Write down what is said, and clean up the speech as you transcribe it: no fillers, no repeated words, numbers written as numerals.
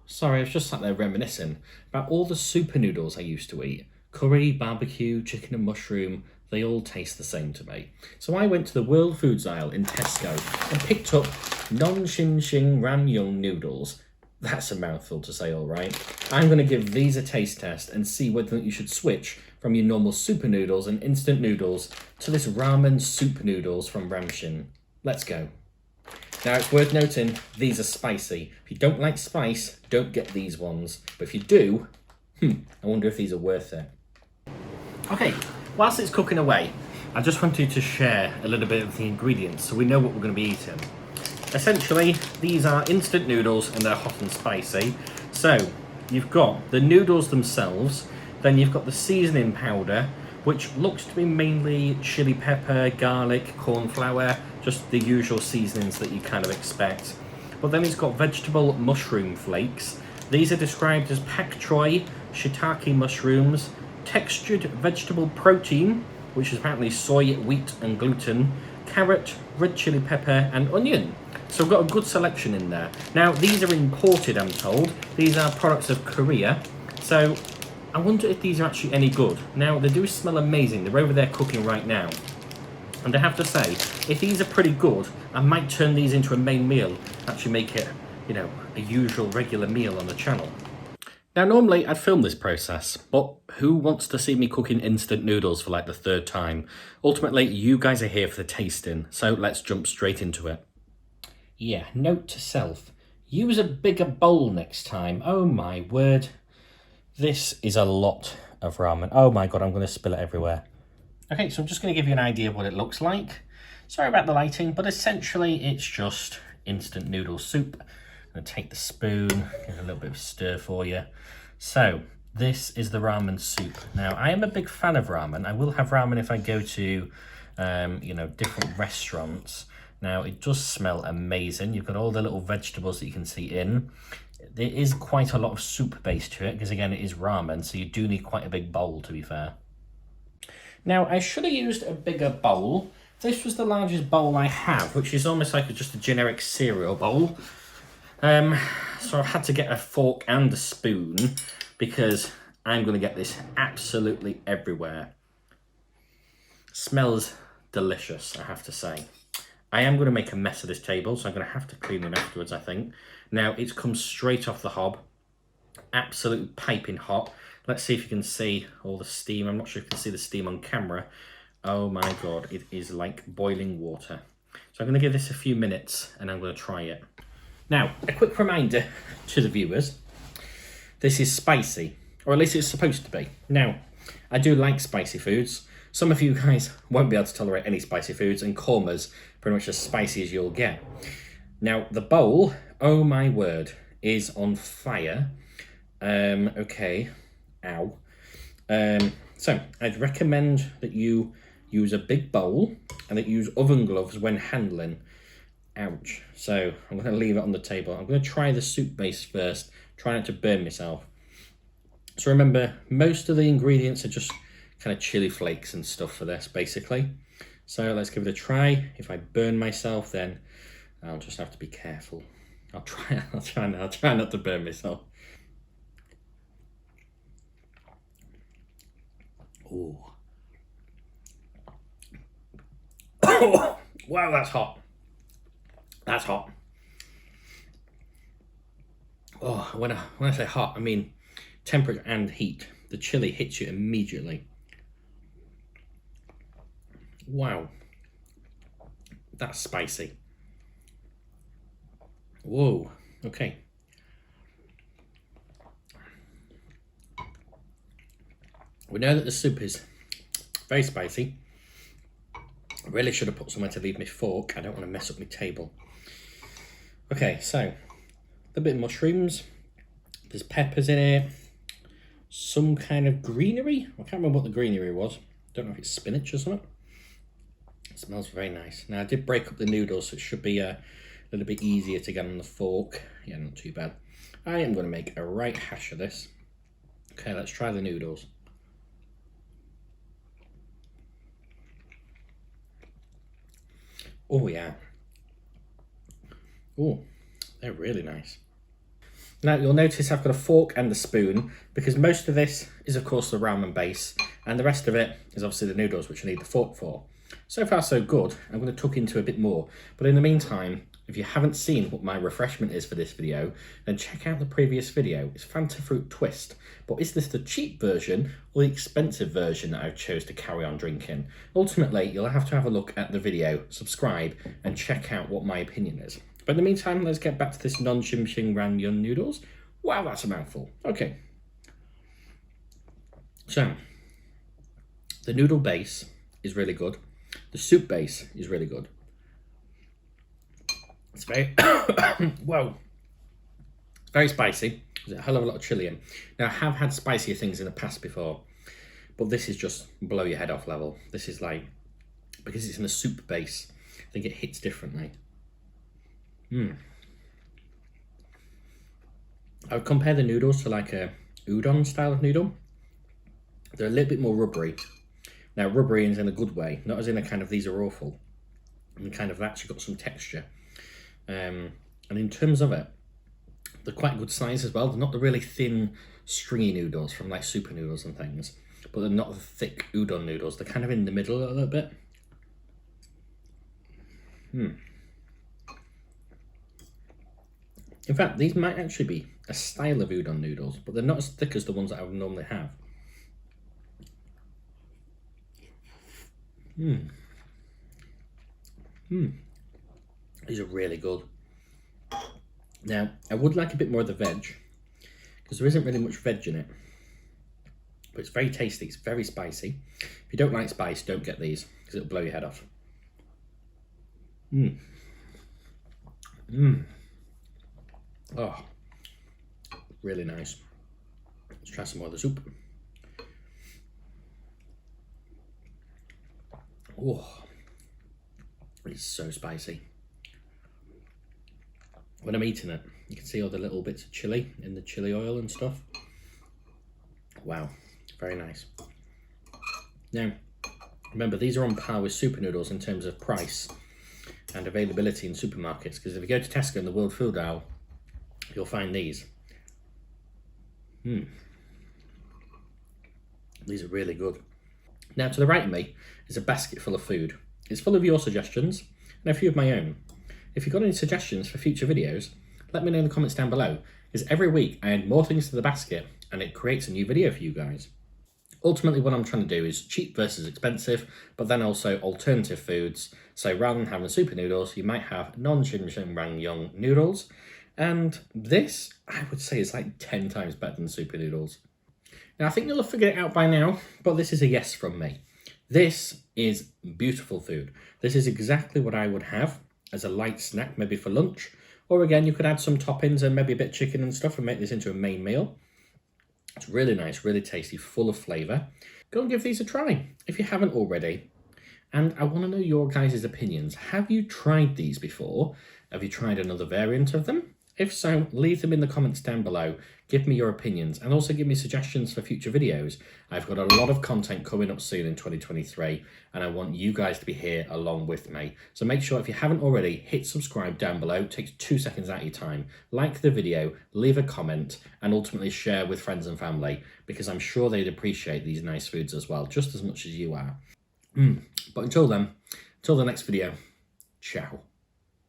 Sorry, I was just sat there reminiscing about all the super noodles I used to eat. Curry, barbecue, chicken and mushroom, they all taste the same to me. So I went to the World Foods aisle in Tesco and picked up Nongshim Ramyun noodles. That's a mouthful to say, all right. I'm going to give these a taste test and see whether you should switch from your normal super noodles and instant noodles to this ramen soup noodles from Ramshin. Let's go. Now, it's worth noting, these are spicy. If you don't like spice, don't get these ones. But if you do, I wonder if these are worth it. Okay, whilst it's cooking away, I just wanted to share a little bit of the ingredients so we know what we're going to be eating. Essentially, these are instant noodles and they're hot and spicy. So, you've got the noodles themselves, then you've got the seasoning powder, which looks to be mainly chili pepper, garlic, corn flour, just the usual seasonings that you kind of expect. But then it's got vegetable mushroom flakes. These are described as pak choi, shiitake mushrooms, textured vegetable protein, which is apparently soy, wheat and gluten, carrot, red chili pepper and onion. So we've got a good selection in there. Now, these are imported, I'm told. These are products of Korea. So I wonder if these are actually any good. Now, they do smell amazing. They're over there cooking right now. And I have to say, if these are pretty good, I might turn these into a main meal. Actually make it, a usual regular meal on the channel. Now, normally I'd film this process, but who wants to see me cooking instant noodles for like the third time? Ultimately, you guys are here for the tasting, so let's jump straight into it. Yeah, note to self, use a bigger bowl next time. Oh my word. This is a lot of ramen. Oh my god, I'm going to spill it everywhere. Okay, so I'm just going to give you an idea of what it looks like. Sorry about the lighting, but essentially it's just instant noodle soup. I'm going to take the spoon, give a little bit of stir for you. So, this is the ramen soup. Now, I am a big fan of ramen. I will have ramen if I go to, different restaurants. Now, it does smell amazing. You've got all the little vegetables that you can see in. There is quite a lot of soup base to it, because again, it is ramen, so you do need quite a big bowl, to be fair. Now, I should have used a bigger bowl. This was the largest bowl I have, which is almost like just a generic cereal bowl. So I had to get a fork and a spoon, because I'm going to get this absolutely everywhere. Smells delicious, I have to say. I am going to make a mess of this table, so I'm going to have to clean it afterwards, I think. Now, it's come straight off the hob. Absolutely piping hot. Let's see if you can see all the steam. I'm not sure if you can see the steam on camera. Oh my god, it is like boiling water. So I'm going to give this a few minutes and I'm going to try it. Now, a quick reminder to the viewers. This is spicy, or at least it's supposed to be. Now, I do like spicy foods. Some of you guys won't be able to tolerate any spicy foods, and korma's pretty much as spicy as you'll get. Now, the bowl, oh my word, is on fire. Okay, ow. So, I'd recommend that you use a big bowl and that you use oven gloves when handling. Ouch. So, I'm going to leave it on the table. I'm going to try the soup base first, try not to burn myself. So remember, most of the ingredients are just kind of chili flakes and stuff for this, basically. So let's give it a try. If I burn myself, then I'll just have to be careful. I'll try not to burn myself. Ooh. Wow, that's hot. That's hot. Oh, when I say hot, I mean temperature and heat. The chili hits you immediately. Wow. That's spicy. Whoa. Okay. We know that the soup is very spicy. I really should have put somewhere to leave my fork. I don't want to mess up my table. Okay, so a bit of mushrooms. There's peppers in it. Some kind of greenery. I can't remember what the greenery was. Don't know if it's spinach or something. It smells very nice. Now, I did break up the noodles, so it should be a little bit easier to get on the fork. Yeah, not too bad. I am going to make a right hash of this. Okay, let's try the noodles. Oh, yeah. Oh, they're really nice. Now you'll notice I've got a fork and a spoon because most of this is of course the ramen base and the rest of it is obviously the noodles, which I need the fork for. So far so good. I'm going to tuck into a bit more, but in the meantime, if you haven't seen what my refreshment is for this video, then check out the previous video. It's Fanta Fruit Twist. But is this the cheap version or the expensive version that I've chose to carry on drinking? Ultimately, you'll have to have a look at the video, subscribe, and check out what my opinion is. But in the meantime, let's get back to this Nongshim Ramyun noodles. Wow, that's a mouthful. Okay. So, the noodle base is really good. The soup base is really good. It's very, whoa, it's very spicy. There's a hell of a lot of chilli in. Now, I have had spicier things in the past before, but this is just blow your head off level. This is like, because it's in a soup base, I think it hits differently. I would compare the noodles to like a udon style of noodle. They're a little bit more rubbery. Now, rubbery is in a good way, not as in a kind of these are awful. And kind of actually got some texture. And in terms of it, they're quite good size as well. They're not the really thin, stringy noodles from like super noodles and things, but they're not the thick udon noodles. They're kind of in the middle a little bit. In fact, these might actually be a style of udon noodles, but they're not as thick as the ones that I would normally have. These are really good. Now, I would like a bit more of the veg, because there isn't really much veg in it. But it's very tasty, it's very spicy. If you don't like spice, don't get these, because it'll blow your head off. Oh, really nice. Let's try some more of the soup. Oh, it's so spicy. When I'm eating it, you can see all the little bits of chili in the chili oil and stuff. Wow, very nice. Now, remember, these are on par with super noodles in terms of price and availability in supermarkets, because if you go to Tesco in the World Food Aisle, you'll find these. These are really good. Now, to the right of me is a basket full of food. It's full of your suggestions and a few of my own. If you've got any suggestions for future videos, let me know in the comments down below, because every week I add more things to the basket and it creates a new video for you guys. Ultimately, what I'm trying to do is cheap versus expensive, but then also alternative foods. So rather than having super noodles, you might have Nongshim Ramyun noodles. And this, I would say, is like 10 times better than super noodles. Now, I think you'll have figured it out by now, but this is a yes from me. This is beautiful food. This is exactly what I would have as a light snack, maybe for lunch. Or again, you could add some toppings and maybe a bit of chicken and stuff and make this into a main meal. It's really nice, really tasty, full of flavour. Go and give these a try if you haven't already. And I want to know your guys' opinions. Have you tried these before? Have you tried another variant of them? If so, leave them in the comments down below. Give me your opinions and also give me suggestions for future videos. I've got a lot of content coming up soon in 2023 and I want you guys to be here along with me. So make sure if you haven't already, hit subscribe down below. It takes 2 seconds out of your time. Like the video, leave a comment and ultimately share with friends and family, because I'm sure they'd appreciate these nice foods as well, just as much as you are. But until then, until the next video, ciao.